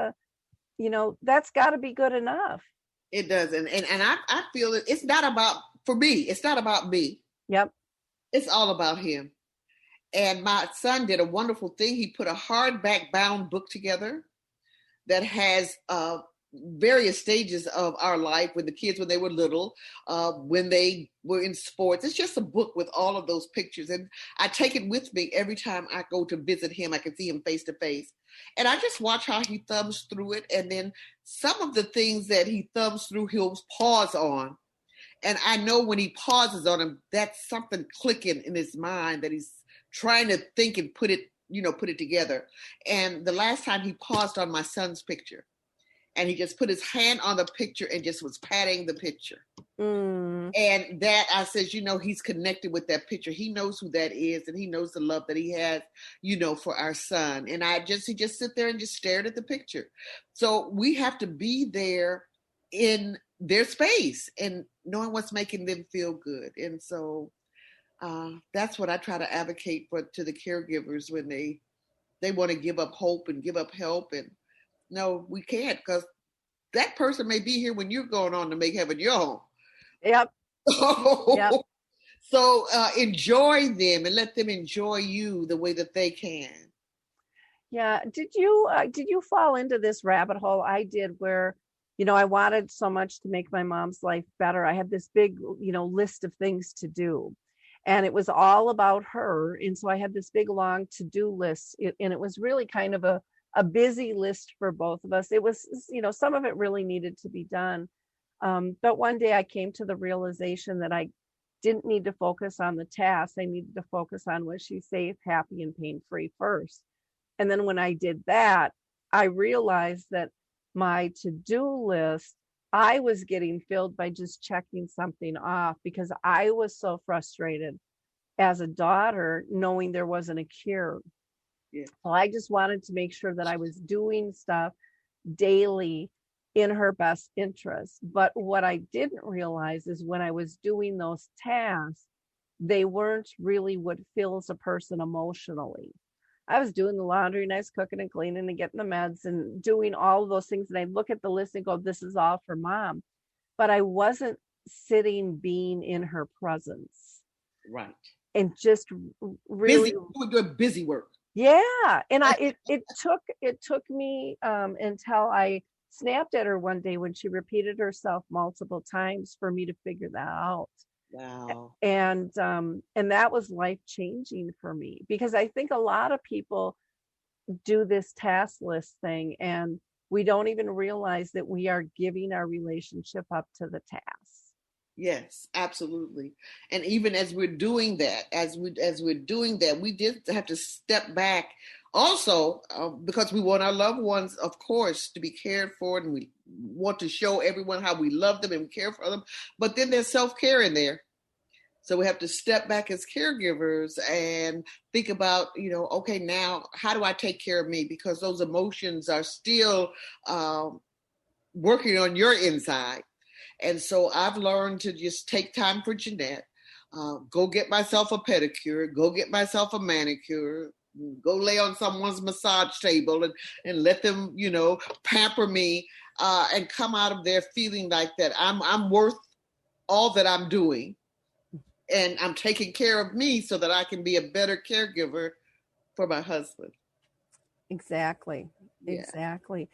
that's got to be good enough. It does. And I feel it's not about, for me, it's not about me. Yep. It's all about him. And my son did a wonderful thing. He put a hardback bound book together that has various stages of our life when they were little, when they were in sports. It's just a book with all of those pictures. And I take it with me every time I go to visit him. I can see him face to face. And I just watch how he thumbs through it. And then some of the things that he thumbs through, he'll pause on. And I know when he pauses on them, that's something clicking in his mind that he's trying to think and put it together. And the last time he paused on my son's picture, and he just put his hand on the picture and just was patting the picture. Mm. And that, I says, he's connected with that picture. He knows who that is, and he knows the love that he has, for our son. And he just sit there and just stared at the picture. So we have to be there in their space and knowing what's making them feel good. And so that's what I try to advocate for to the caregivers when they want to give up hope and give up help. And no, we can't, because that person may be here when you're going on to make heaven your home. Yep. Yep. So enjoy them and let them enjoy you the way that they can. Yeah. Did you fall into this rabbit hole? I did, where, I wanted so much to make my mom's life better. I had this big, list of things to do. And it was all about her. And so I had this big, long to-do list. And it was really kind of a busy list for both of us. It was, some of it really needed to be done. But one day I came to the realization that I didn't need to focus on the task. I needed to focus on, was she safe, happy, and pain-free first? And then when I did that, I realized that my to-do list, I was getting filled by just checking something off, because I was so frustrated as a daughter knowing there wasn't a cure. Yeah. So I just wanted to make sure that I was doing stuff daily in her best interest. But what I didn't realize is when I was doing those tasks, they weren't really what fills a person emotionally. I was doing the laundry and I was cooking and cleaning and getting the meds and doing all of those things. And I'd look at the list and go, this is all for mom. But I wasn't sitting, being in her presence. Right. And just really doing busy work. Yeah. And it took me until I snapped at her one day when she repeated herself multiple times for me to figure that out. Wow. And that was life-changing for me, because I think a lot of people do this task list thing and we don't even realize that we are giving our relationship up to the task. Yes, absolutely. And even as we're doing that, we just have to step back also, because we want our loved ones, of course, to be cared for, and we want to show everyone how we love them and we care for them. But then there's self-care in there. So we have to step back as caregivers and think about, okay, now how do I take care of me? Because those emotions are still working on your inside. And so I've learned to just take time for Jeanette, go get myself a pedicure, go get myself a manicure, go lay on someone's massage table and let them, pamper me and come out of there feeling like that I'm worth all that I'm doing. and I'm taking care of me so that I can be a better caregiver for my husband. Exactly. Yeah. Exactly.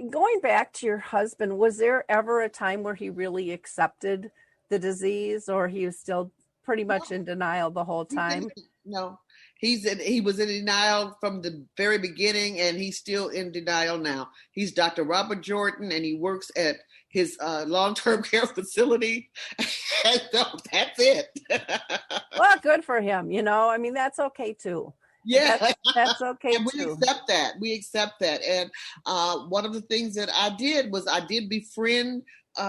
Going back to your husband, was there ever a time where he really accepted the disease, or he was still pretty much in denial the whole time? No, he was in denial from the very beginning, and he's still in denial now. He's Dr. Robert Jordan, and he works at his long-term care facility. And so that's it. Well, good for him. I mean, that's okay too. Yeah, that's okay and too. We accept that. And one of the things that I did was I did befriend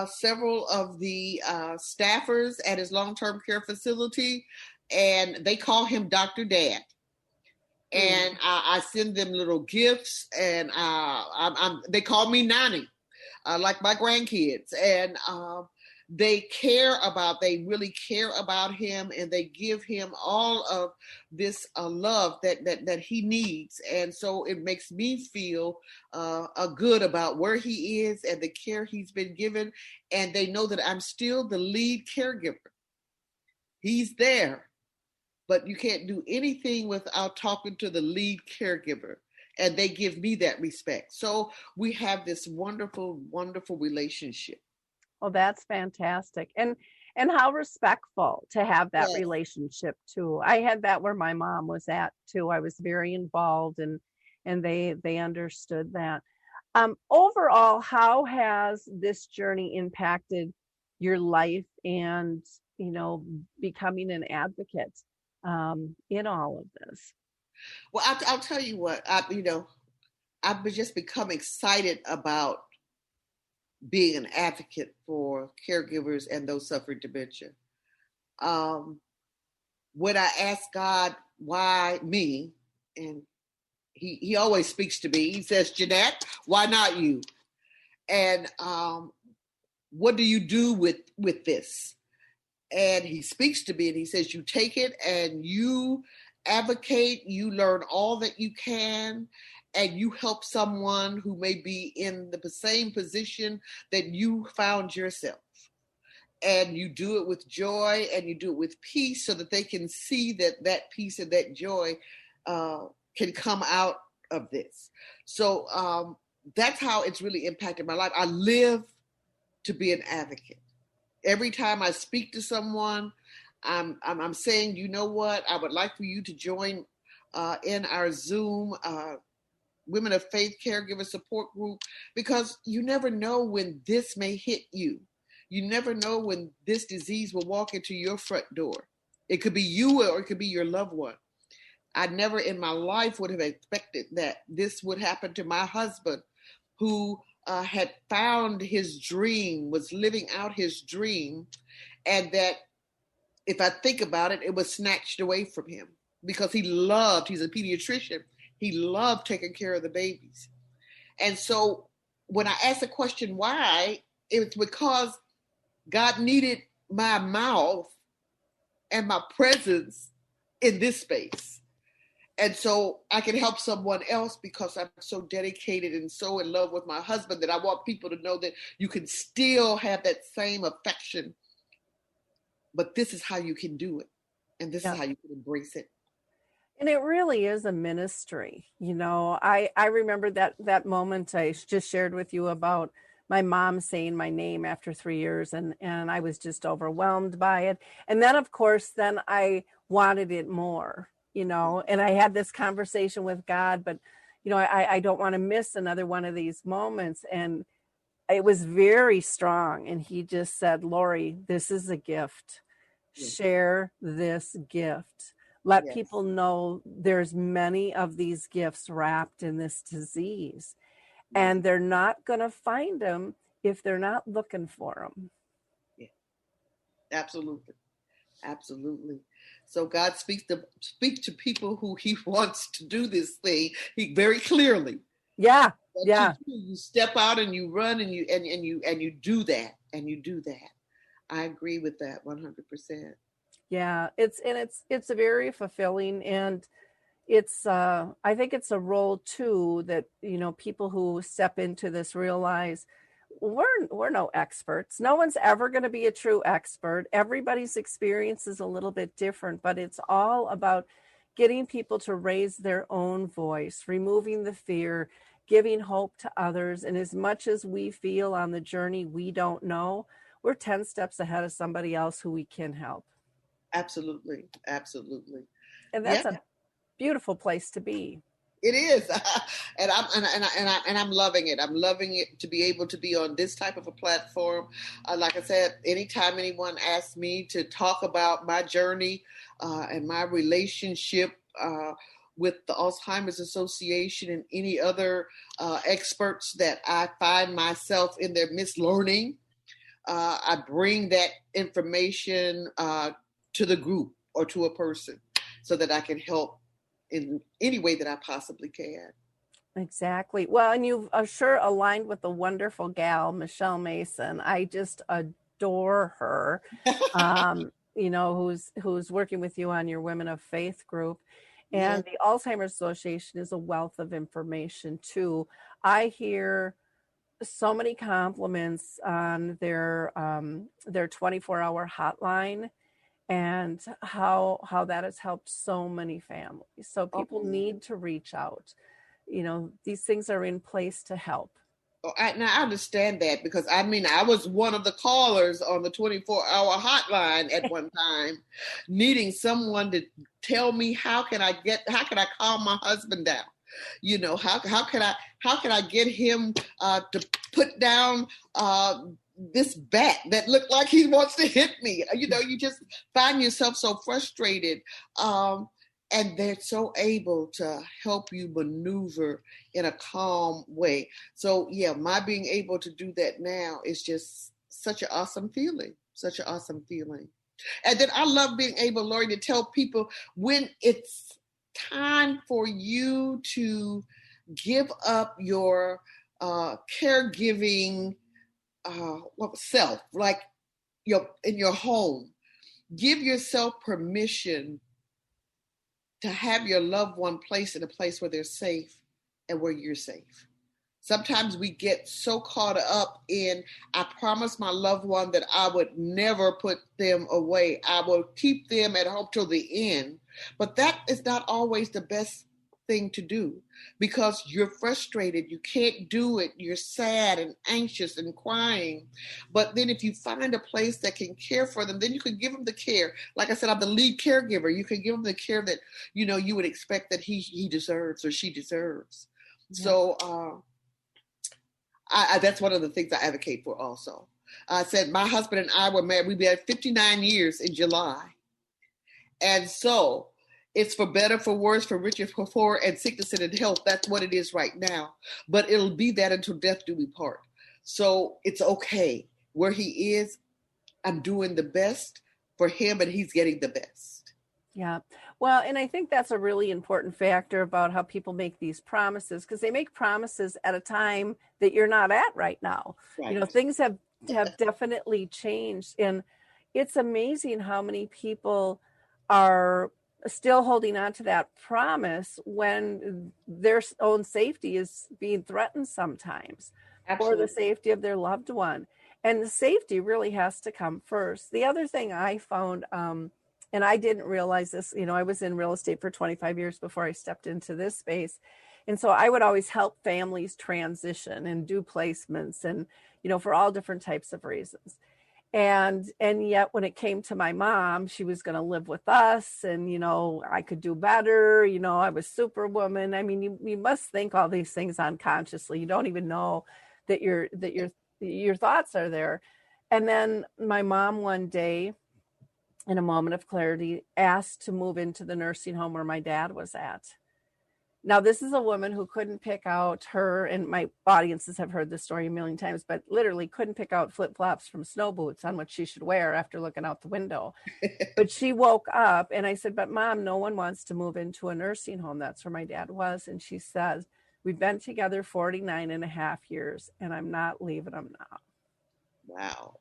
several of the staffers at his long-term care facility, and they call him Dr. Dad. And I send them little gifts, and they call me Nani, like my grandkids. And they really care about him, and they give him all of this love that he needs. And so it makes me feel good about where he is and the care he's been given. And they know that I'm still the lead caregiver. He's there, but you can't do anything without talking to the lead caregiver. And they give me that respect. So we have this wonderful, wonderful relationship. Well, that's fantastic. And how respectful to have that relationship too. I had that where my mom was at too. I was very involved, and they understood that. Overall, how has this journey impacted your life and, becoming an advocate in all of this? Well, I'll tell you what, I've just become excited about being an advocate for caregivers and those suffering dementia. When I ask God why me, and he always speaks to me, he says, Jeanette, why not you? And what do you do with this? And he speaks to me and he says, you take it and you advocate, you learn all that you can, and you help someone who may be in the same position that you found yourself. And you do it with joy, and you do it with peace, so that they can see that peace and that joy can come out of this. So that's how it's really impacted my life. I live to be an advocate. Every time I speak to someone, I'm saying, you know what, I would like for you to join in our Zoom Women of Faith Caregiver Support Group, because you never know when this may hit you. You never know when this disease will walk into your front door. It could be you, or it could be your loved one. I never in my life would have expected that this would happen to my husband, who had found his dream, was living out his dream, and that if I think about it, it was snatched away from him because he's a pediatrician. He loved taking care of the babies. And so when I asked the question why, it was because God needed my mouth and my presence in this space. And so I can help someone else because I'm so dedicated and so in love with my husband that I want people to know that you can still have that same affection, but this is how you can do it. And this is how you can embrace it. And it really is a ministry. I remember that moment I just shared with you about my mom saying my name after 3 years, and I was just overwhelmed by it. And then, of course, then I wanted it more, and I had this conversation with God, but, I don't want to miss another one of these moments. And it was very strong. And he just said, Lori, this is a gift. Share this gift. Let people know there's many of these gifts wrapped in this disease, and they're not going to find them if they're not looking for them. Yeah, absolutely. Absolutely. So God speaks to people who he wants to do this thing very clearly. Yeah. But Yeah. You step out and you run and you do that, and you do that. I agree with that 100%. Yeah, it's a very fulfilling, and it's I think it's a role too that people who step into this realize we're no experts. No one's ever going to be a true expert. Everybody's experience is a little bit different, but it's all about getting people to raise their own voice, removing the fear, giving hope to others. And as much as we feel on the journey we don't know, we're 10 steps ahead of somebody else who we can help. Absolutely. Absolutely. And that's a beautiful place to be. It is, and I'm loving it. I'm loving it to be able to be on this type of a platform. Like I said, anytime anyone asks me to talk about my journey and my relationship with the Alzheimer's Association and any other experts that I find myself in their midst learning, I bring that information to the group or to a person so that I can help in any way that I possibly can. Exactly. Well, and you've sure aligned with the wonderful gal, Michelle Mason. I just adore her, who's working with you on your Women of Faith group. And the Alzheimer's Association is a wealth of information too. I hear so many compliments on their 24-hour hotline, and how that has helped so many families. So people need to reach out. These things are in place to help. Now I understand that, because I was one of the callers on the 24-hour hotline at one time, needing someone to tell me how can I calm my husband down. How can I get him to put down this bat that looked like he wants to hit me. You just find yourself so frustrated. And they're so able to help you maneuver in a calm way. So my being able to do that now is just such an awesome feeling. And then I love being able, Lori, to tell people when it's time for you to give up your caregiving self, like in your home. Give yourself permission to have your loved one placed in a place where they're safe and where you're safe. Sometimes we get so caught up in, I promised my loved one that I would never put them away. I will keep them at home till the end. But that is not always the best thing to do, because you're frustrated. You can't do it. You're sad and anxious and crying. But then if you find a place that can care for them, then you can give them the care. Like I said, I'm the lead caregiver. You can give them the care that, you would expect that he deserves or she deserves. Yeah. So that's one of the things I advocate for also. I said my husband and I were married. We've been married 59 years in July. And so it's for better, for worse, for richer, for poor, and sickness and in health. That's what it is right now. But it'll be that until death do we part. So it's okay. Where he is, I'm doing the best for him, and he's getting the best. Yeah. Well, and I think that's a really important factor about how people make these promises, because they make promises at a time that you're not at right now. Right. Things have definitely changed. And it's amazing how many people are still holding on to that promise when their own safety is being threatened sometimes. Absolutely. Or the safety of their loved one. And the safety really has to come first. The other thing I found, and I didn't realize this, I was in real estate for 25 years before I stepped into this space. And so I would always help families transition and do placements and, for all different types of reasons. And yet when it came to my mom, she was going to live with us and, I could do better. I was superwoman. I mean, you must think all these things unconsciously. You don't even know that your thoughts are there. And then my mom one day, in a moment of clarity, asked to move into the nursing home where my dad was at. Now, this is a woman who couldn't pick out her, and my audiences have heard this story a million times, but literally couldn't pick out flip-flops from snow boots on what she should wear after looking out the window. But she woke up and I said, but Mom, no one wants to move into a nursing home. That's where my dad was. And she says, we've been together 49 and a half years and I'm not leaving him now. Wow.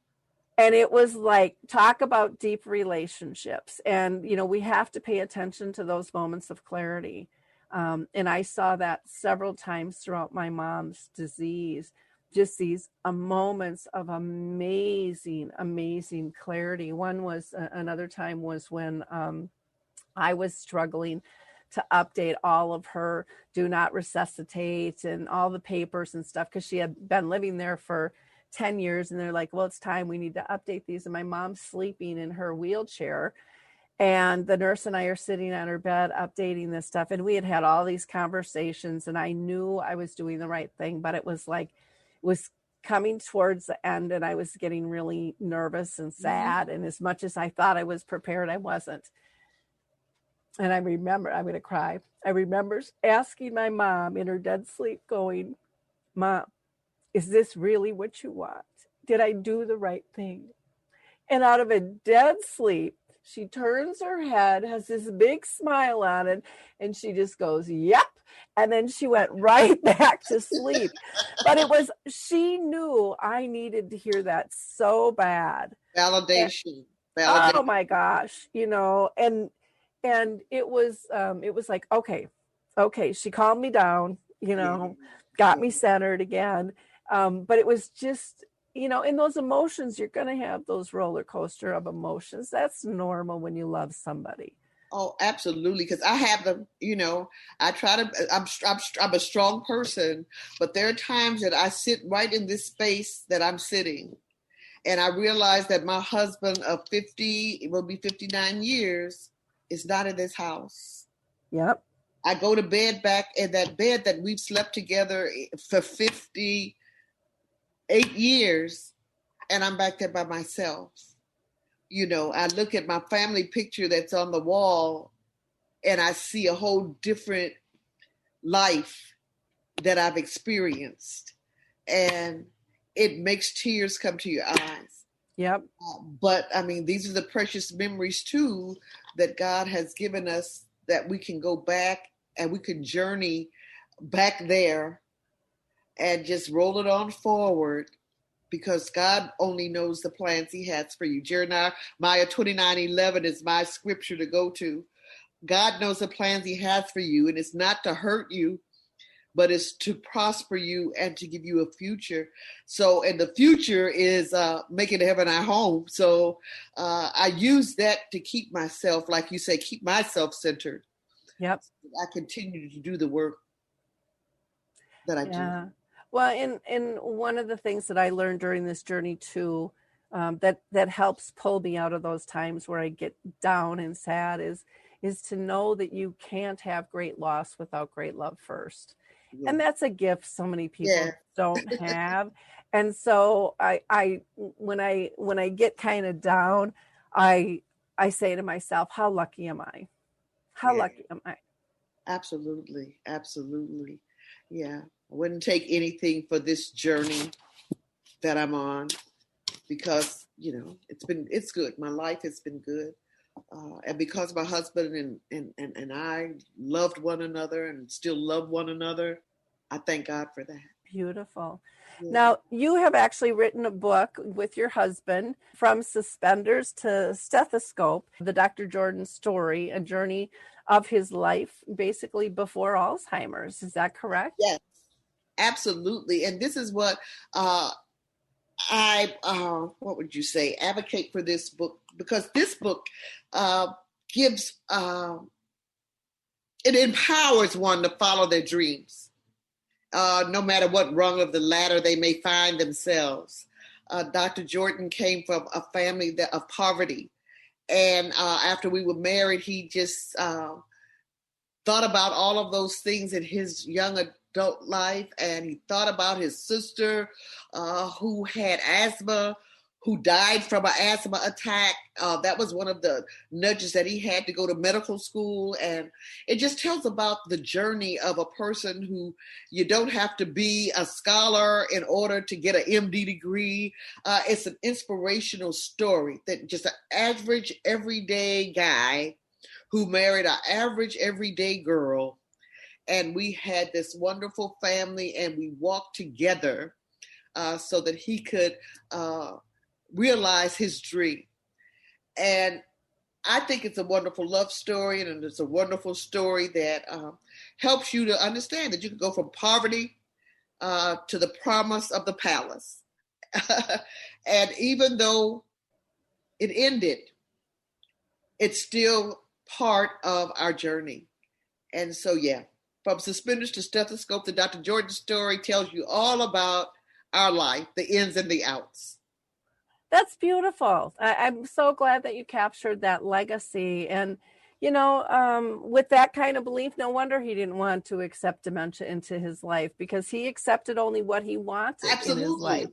And it was like, talk about deep relationships. And, we have to pay attention to those moments of clarity. And I saw that several times throughout my mom's disease, just these moments of amazing, amazing clarity. One was another time was when I was struggling to update all of her do not resuscitate and all the papers and stuff, because she had been living there for 10 years. And they're like, well, it's time, we need to update these. And my mom's sleeping in her wheelchair. And the nurse and I are sitting on her bed updating this stuff. And we had all these conversations, and I knew I was doing the right thing, but it was coming towards the end, and I was getting really nervous and sad. And as much as I thought I was prepared, I wasn't. And I remember, I'm going to cry. I remember asking my mom in her dead sleep, going, Mom, is this really what you want? Did I do the right thing? And out of a dead sleep, she turns her head, has this big smile on it, and she just goes, yep. And then she went right back to sleep. But she knew I needed to hear that so bad. Validation. Oh my gosh, and it was like, okay. She calmed me down, got me centered again. But it was just, in those emotions, you're going to have those roller coaster of emotions. That's normal when you love somebody. Oh, absolutely. Because I have them, I'm a strong person, but there are times that I sit right in this space that I'm sitting. And I realize that my husband of 50, it will be 59 years, is not in this house. Yep. I go to bed back in that bed that we've slept together for 58 years, and I'm back there by myself. I look at my family picture that's on the wall, and I see a whole different life that I've experienced. And it makes tears come to your eyes. Yep. But I mean, these are the precious memories too that God has given us, that we can go back and we can journey back there and just roll it on forward, because God only knows the plans he has for you. Jeremiah 29:11 is my scripture to go to. God knows the plans he has for you, and it's not to hurt you, but it's to prosper you and to give you a future. So, and the future is making heaven our home. So I use that to keep myself, like you say, keep myself centered. Yep. I continue to do the work that I do. Well, and one of the things that I learned during this journey too, that helps pull me out of those times where I get down and sad is to know that you can't have great loss without great love first. Yeah. And that's a gift so many people don't have. And so I when I get kind of down, I say to myself, how lucky am I? How lucky am I? Absolutely. Absolutely. Yeah. I wouldn't take anything for this journey that I'm on, because, it's good. My life has been good. And because my husband and I loved one another and still love one another, I thank God for that. Beautiful. Yeah. Now, you have actually written a book with your husband, From Suspenders to Stethoscope, the Dr. Jordan story, a journey of his life, basically before Alzheimer's. Is that correct? Yes, absolutely. And this is what what would you say, advocate for this book, because this book gives, it empowers one to follow their dreams, no matter what rung of the ladder they may find themselves. Dr. Jordan came from a family of poverty. And after we were married, he just thought about all of those things in his young adult life. And he thought about his sister who had asthma, who died from an asthma attack. That was one of the nudges that he had to go to medical school. And it just tells about the journey of a person who, you don't have to be a scholar in order to get an MD degree. It's an inspirational story that just an average, everyday guy who married an average, everyday girl. And we had this wonderful family, and we walked together so that he could realize his dream. And I think it's a wonderful love story, and it's a wonderful story that helps you to understand that you can go from poverty to the promise of the palace. And even though it ended, it's still part of our journey. And so, yeah, from suspenders to stethoscope, the Dr. Jordan story tells you all about our life, the ins and the outs. That's beautiful. I'm so glad that you captured that legacy. And, you know, with that kind of belief, no wonder he didn't want to accept dementia into his life, because he accepted only what he wanted in his life.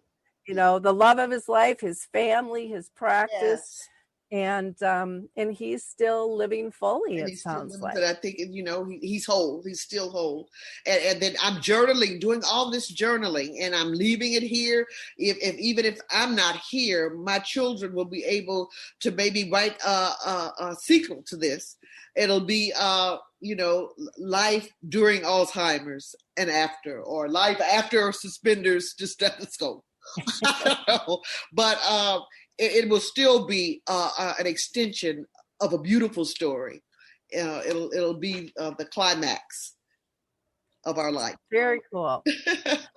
You know, the love of his life, his family, his practice. Yes. And he's still living fully, it sounds like. But I think, you know, he's whole. He's still whole. And then I'm journaling, doing all this journaling, and I'm leaving it here. Even if I'm not here, my children will be able to maybe write a sequel to this. It'll be, you know, life during Alzheimer's and after, or life after suspenders to stethoscope. I don't know. But it will still be an extension of a beautiful story. It'll be the climax of our life. Very cool.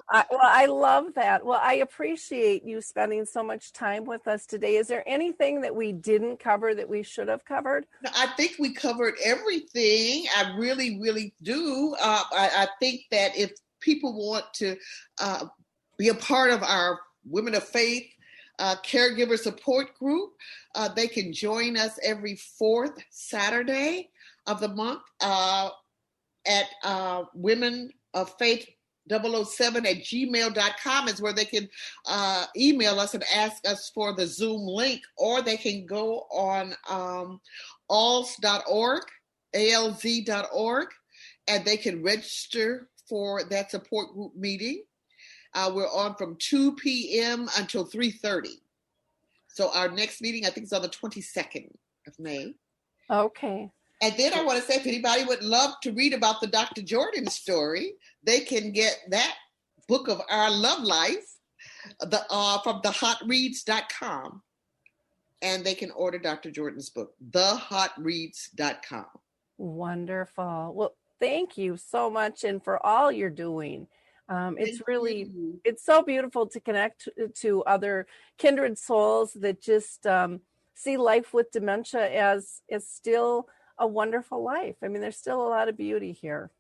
I love that. Well, I appreciate you spending so much time with us today. Is there anything that we didn't cover that we should have covered? No, I think we covered everything. I really, really do. I think that if people want to be a part of our Women of Faith caregiver support group, they can join us every fourth Saturday of the month at Women of Faith 007@gmail.com is where they can email us and ask us for the Zoom link, or they can go on alz.org, alz.org, and they can register for that support group meeting. We're on from 2 p.m. until 3:30. So our next meeting, I think, is on the 22nd of May. Okay. And then I want to say, if anybody would love to read about the Dr. Jordan story, they can get that book of our love life from thehotreads.com. And they can order Dr. Jordan's book, thehotreads.com. Wonderful. Well, thank you so much, and for all you're doing. It's so beautiful to connect to other kindred souls that just see life with dementia as still a wonderful life. I mean, there's still a lot of beauty here.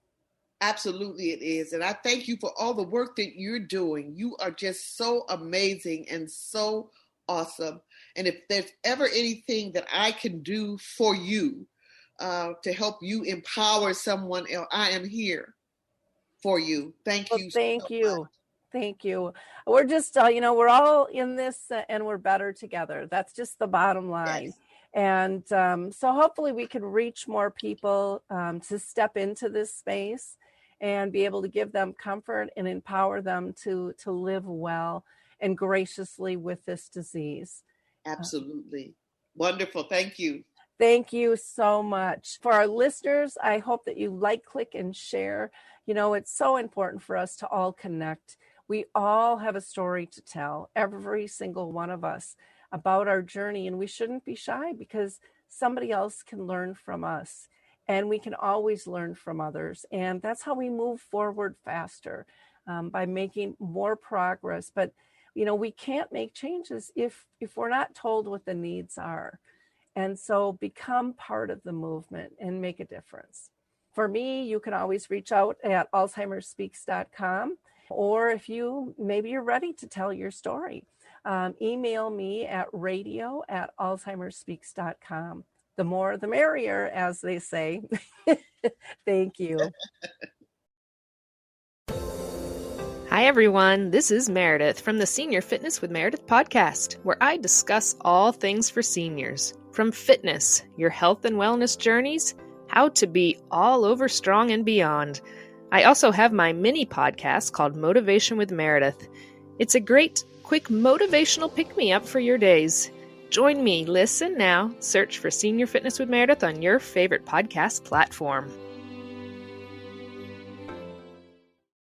Absolutely it is. And I thank you for all the work that you're doing. You are just so amazing and so awesome. And if there's ever anything that I can do for you to help you empower someone else, I am here for you. Thank you. Thank you. Thank you. We're just, we're all in this and we're better together. That's just the bottom line. Yes. And so hopefully we can reach more people to step into this space and be able to give them comfort and empower them to live well and graciously with this disease. Absolutely. Wonderful. Thank you. Thank you so much. For our listeners, I hope that you like, click, and share. You know, it's so important for us to all connect. We all have a story to tell, every single one of us, about our journey. And we shouldn't be shy, because somebody else can learn from us. And we can always learn from others. And that's how we move forward faster, by making more progress. But, you know, we can't make changes if we're not told what the needs are. And so become part of the movement and make a difference. For me, you can always reach out at alzheimerspeaks.com, or if maybe you're ready to tell your story, email me at radio@alzheimerspeaks.com. The more, the merrier, as they say. Thank you. Hi, everyone. This is Meredith from the Senior Fitness with Meredith podcast, where I discuss all things for seniors, from fitness, your health and wellness journeys, how to be all over strong and beyond. I also have my mini podcast called Motivation with Meredith. It's a great, quick motivational pick-me-up for your days. Join me, listen now, search for Senior Fitness with Meredith on your favorite podcast platform.